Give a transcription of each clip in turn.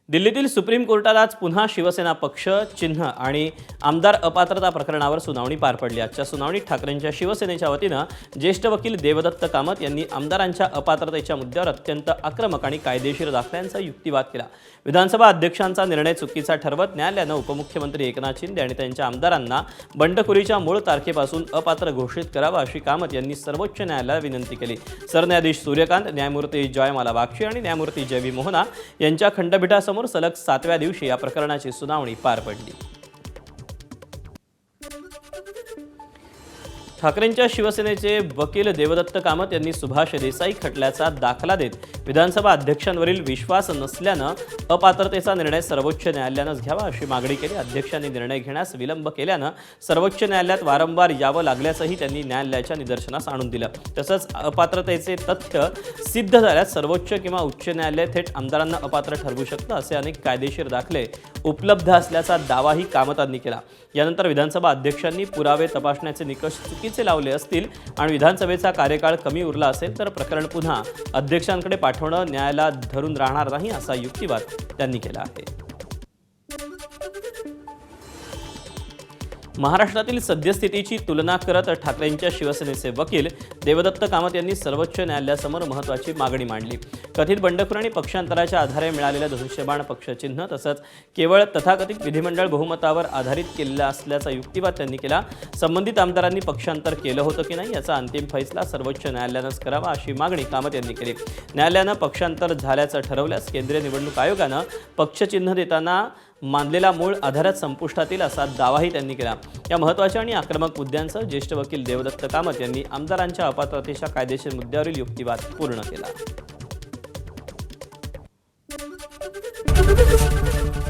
दिल्लीतील सुप्रीम कोर्टात आज पुन्हा शिवसेना पक्ष, चिन्ह आणि आमदार अपात्रता प्रकरणावर सुनावणी पार पडली। आजच्या सुनावणीत ठाकरेंच्या शिवसेनेच्या वतीनं ज्येष्ठ वकील देवदत्त कामत यांनी आमदारांच्या अपात्रतेच्या मुद्द्यावर अत्यंत आक्रमक आणि कायदेशीर दाखल्यांचा युक्तिवाद केला। विधानसभा अध्यक्षांचा निर्णय चुकीचा ठरवत न्यायालयानं उपमुख्यमंत्री एकनाथ शिंदे आणि त्यांच्या आमदारांना बंडखोरीच्या मूळ तारखेपासून अपात्र घोषित करावं अशी कामत यांनी सर्वोच्च न्यायालयाला विनंती केली। सरन्यायाधीश सूर्यकांत, न्यायमूर्ती जयमाला बागची आणि न्यायमूर्ती जयवी मोहना यांच्या खंडपीठासमोर सलग 7व्या दिवशी या प्रकरणाची सुनावणी पार पडली। ठाकरेंच्या शिवसेनेचे वकील देवदत्त कामत यांनी सुभाष देसाई खटल्याचा दाखला देत विधानसभा अध्यक्षांवरील विश्वास नसल्यानं अपात्रतेचा निर्णय सर्वोच्च न्यायालयानंच घ्यावा अशी मागणी केली। अध्यक्षांनी निर्णय घेण्यास विलंब केल्यानं सर्वोच्च न्यायालयात वारंवार यावं लागल्याचंही त्यांनी न्यायालयाच्या निदर्शनास आणून दिलं। तसंच अपात्रतेचे तथ्य सिद्ध झाल्यास सर्वोच्च किंवा उच्च न्यायालय थेट आमदारांना अपात्र ठरवू शकतं असे अनेक कायदेशीर दाखले उपलब्ध असल्याचा दावाही कामतांनी केला। यानंतर विधानसभा अध्यक्षांनी पुरावे तपासण्याचे निकष चुकीचे लावले असतील आणि विधानसभेचा कार्यकाळ कमी उरला असेल तर प्रकरण पुन्हा अध्यक्षांकडे पाठवणं न्यायालयात धरून राहणार नाही असा युक्तिवाद त्यांनी केला आहे। महाराष्ट्रातील सद्यस्थितीची तुलना करत ठाकरेंच्या शिवसेनेचे वकील देवदत्त कामत यांनी सर्वोच्च न्यायालयासमोर महत्त्वाची मागणी मांडली। कथित बंडखोरी आणि पक्षांतराच्या आधारे मिळालेल्या धनुष्यबाण पक्षचिन्ह तसंच केवळ तथाकथित विधिमंडळ बहुमतावर आधारित केलेला असल्याचा युक्तिवाद त्यांनी केला। संबंधित आमदारांनी पक्षांतर केलं होतं की नाही याचा अंतिम फैसला सर्वोच्च न्यायालयानंच करावा अशी मागणी कामत यांनी केली। न्यायालयानं पक्षांतर झाल्याचं ठरवल्यास केंद्रीय निवडणूक आयोगानं पक्षचिन्ह देताना मानलेला मूळ आधारात संपुष्टात येईल असा दावाही त्यांनी केला। या महत्त्वाच्या आणि आक्रमक मुद्द्यांसह ज्येष्ठ वकील देवदत्त कामत यांनी आमदारांच्या अपात्रतेच्या कायदेशीर मुद्द्यावरील युक्तिवाद पूर्ण केला।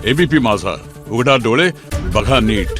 एबीपी माझा, उघडा डोळे बघा नीट।